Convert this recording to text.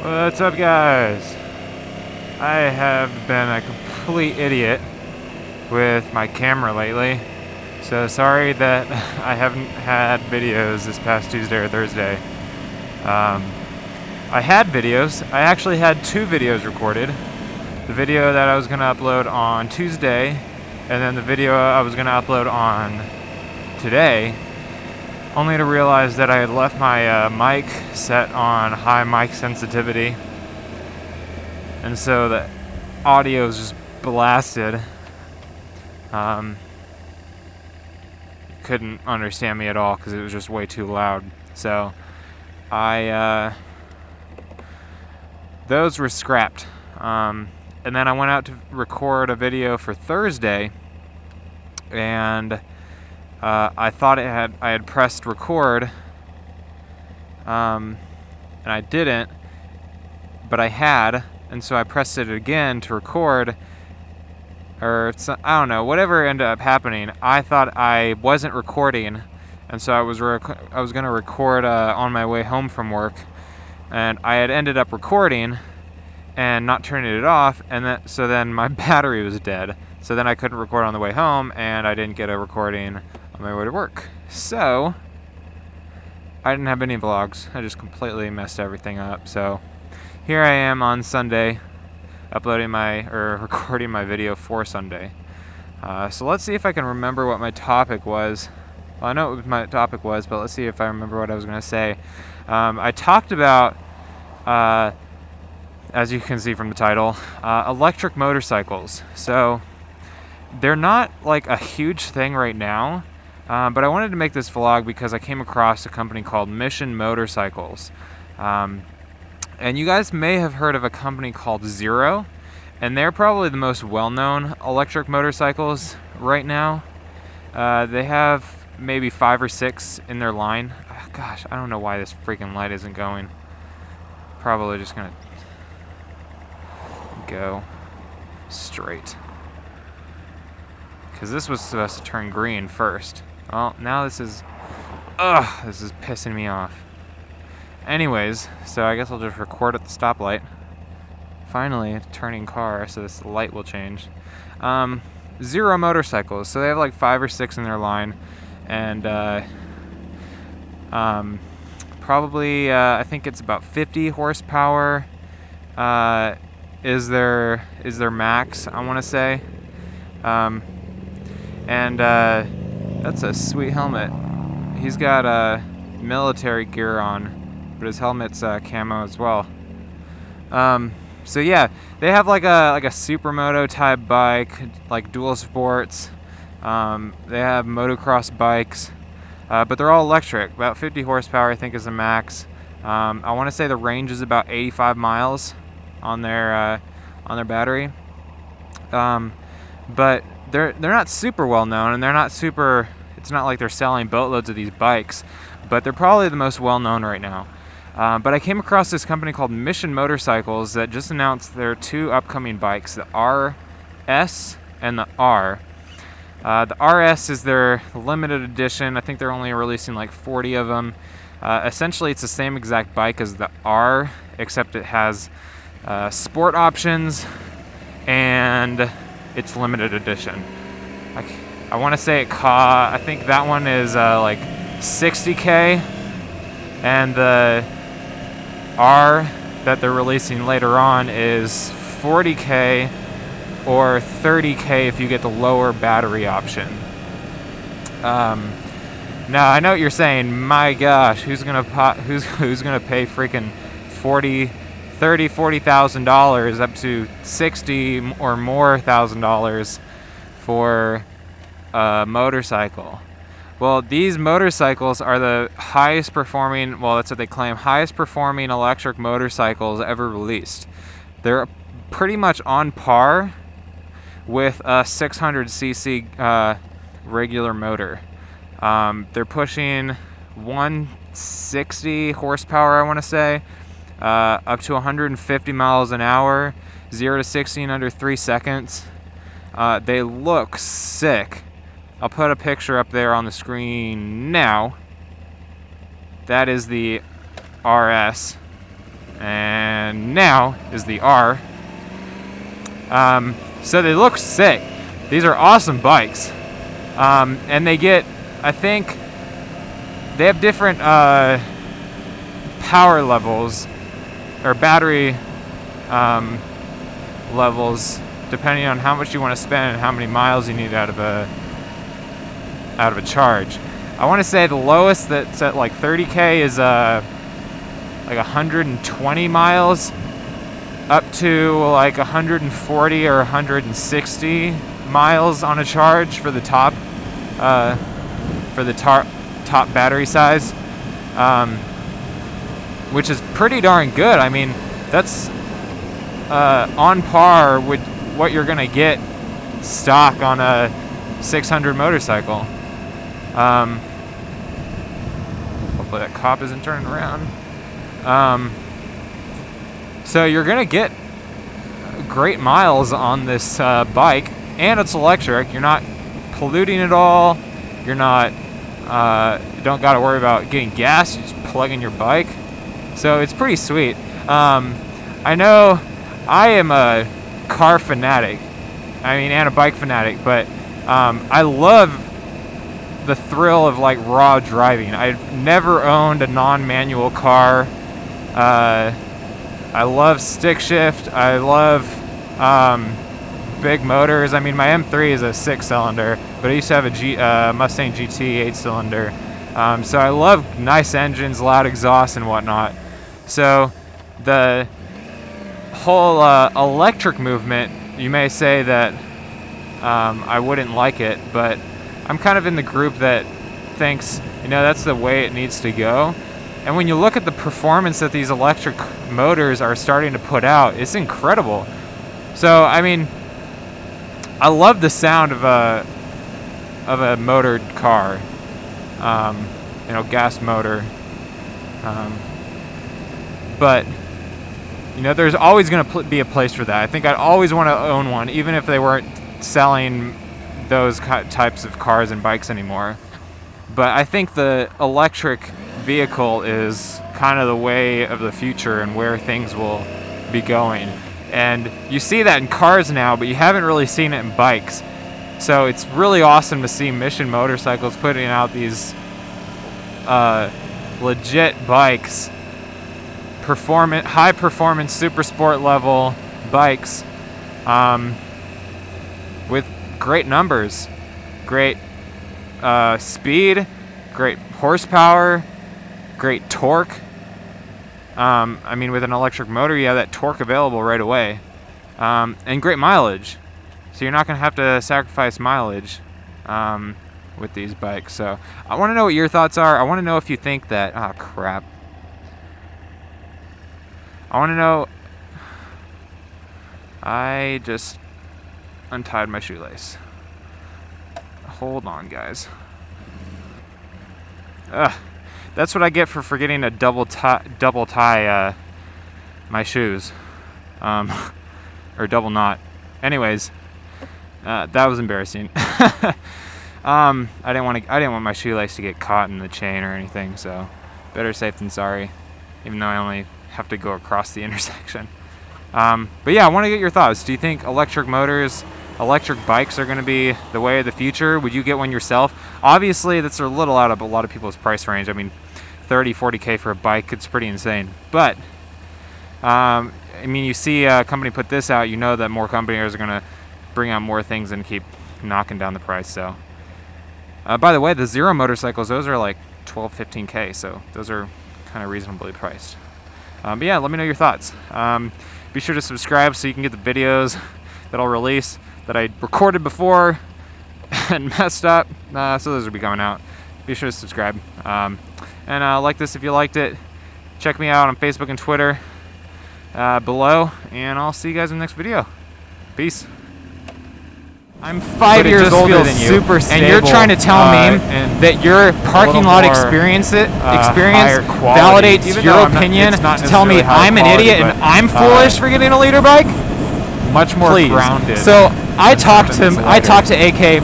What's up, guys? I have been a complete idiot with my camera lately, so sorry that I haven't had videos this past Tuesday or Thursday. I had videos. I actually had 2 videos recorded. The video that I was going to upload on Tuesday, and then the video I was going to upload on today, only to realize that I had left my mic set on high mic sensitivity, and so the audio is just blasted. Couldn't understand me at all because it was just way too loud. So those were scrapped. And then I went out to record a video for Thursday, and I thought I had pressed record, and I didn't, but I had, and so I pressed it again to record, or I don't know, whatever ended up happening. I thought I wasn't recording, and so I was going to record on my way home from work, and I had ended up recording and not turning it off, and so then my battery was dead. So then I couldn't record on the way home, and I didn't get a recording on my way to work. So I didn't have any vlogs. I just completely messed everything up. So here I am on Sunday, recording my video for Sunday. So let's see if I can remember what my topic was. Well, I know what my topic was, but let's see if I remember what I was going to say. I talked about, as you can see from the title, electric motorcycles. So they're not like a huge thing right now, but I wanted to make this vlog because I came across a company called Mission Motorcycles. And you guys may have heard of a company called Zero, and they're probably the most well-known electric motorcycles right now. They have maybe 5 or 6 in their line. Gosh, I don't know why this freaking light isn't going. Probably just gonna go straight, because this was supposed to turn green first. Well, now this is pissing me off. Anyways, so I guess I'll just record at the stoplight. Finally, a turning car, so this light will change. Zero motorcycles, so they have like 5 or 6 in their line, and probably I think it's about 50 horsepower. Is their max, I want to say. And that's a sweet helmet. He's got military gear on, but his helmet's camo as well. So yeah, they have like a supermoto type bike, like dual sports. They have motocross bikes, but they're all electric. About 50 horsepower, I think, is the max. I want to say the range is about 85 miles on their battery. But they're not super well known, and they're not super. It's not like they're selling boatloads of these bikes, but they're probably the most well known right now. But I came across this company called Mission Motorcycles that just announced their 2 upcoming bikes, the RS and the R. The RS is their limited edition. I think they're only releasing like 40 of them. Essentially, it's the same exact bike as the R, except it has sport options, and it's limited edition. I want to say I think that one is like $60K, and the R that they're releasing later on is $40K or $30K if you get the lower battery option. Now I know what you're saying. My gosh, who's gonna pay freaking $40,000 up to $60,000 or more for a motorcycle? Well, these motorcycles are the highest performing, well, that's what they claim, highest performing electric motorcycles ever released. They're pretty much on par with a 600cc regular motor. They're pushing 160 horsepower, I want to say, up to 150 miles an hour, 0 to 60 in under 3 seconds. They look sick. I'll put a picture up there on the screen now. That is the RS, and and now is the R. So they look sick. These are awesome bikes. And they get, I think, they have different power levels or battery levels depending on how much you want to spend and how many miles you need out of a charge. I want to say the lowest that's at like 30K is like 120 miles up to like 140 or 160 miles on a charge for the top top battery size, which is pretty darn good. I mean, that's on par with what you're gonna get stock on a 600 motorcycle. Hopefully that cop isn't turning around. So you're gonna get great miles on this bike, and it's electric. You're not polluting at all. You're not, you don't got to worry about getting gas. You just plug in your bike. So it's pretty sweet. I know I am a car fanatic. And a bike fanatic, but I love the thrill of like raw driving. I've never owned a non-manual car. I love stick shift. I love big motors. I mean, my M3 is a 6-cylinder, but I used to have a Mustang GT 8-cylinder. So I love nice engines, loud exhaust, and whatnot. So the whole electric movement, you may say that I wouldn't like it, but I'm kind of in the group that thinks, that's the way it needs to go. And when you look at the performance that these electric motors are starting to put out, it's incredible. So, I mean, I love the sound of a motored car, gas motor. But, there's always going to be a place for that. I think I'd always want to own one, even if they weren't selling those types of cars and bikes anymore. But I think the electric vehicle is kind of the way of the future and where things will be going. And you see that in cars now, but you haven't really seen it in bikes. So it's really awesome to see Mission Motorcycles putting out these legit bikes, high performance, super sport level bikes, with great numbers, great speed, great horsepower, great torque. With an electric motor, you have that torque available right away, and great mileage. So you're not going to have to sacrifice mileage with these bikes. So I want to know what your thoughts are. I want to know if you think that, I want to know, I just untied my shoelace. Hold on, guys. That's what I get for forgetting to double tie my shoes, or double knot. Anyways, that was embarrassing. I didn't want my shoelace to get caught in the chain or anything. So better safe than sorry. Even though I only have to go across the intersection. But yeah, I want to get your thoughts. Do you think electric motors, electric bikes are going to be the way of the future? Would you get one yourself? Obviously, that's a little out of a lot of people's price range. I mean, 30, 40K for a bike, it's pretty insane. But, you see a company put this out, that more companies are going to bring out more things and keep knocking down the price. So, by the way, the Zero motorcycles, those are like 12, 15K, so those are kind of reasonably priced. But yeah, let me know your thoughts. Be sure to subscribe so you can get the videos that I'll release that I recorded before and messed up. So those will be coming out. Be sure to subscribe. And like this if you liked it. Check me out on Facebook and Twitter below. And I'll see you guys in the next video. Peace. I'm 5 years older than you, super stable, and you're trying to tell me that your parking lot experience validates your opinion to tell me I'm an idiot and I'm foolish for getting a liter bike? Much more grounded. So I talked to AK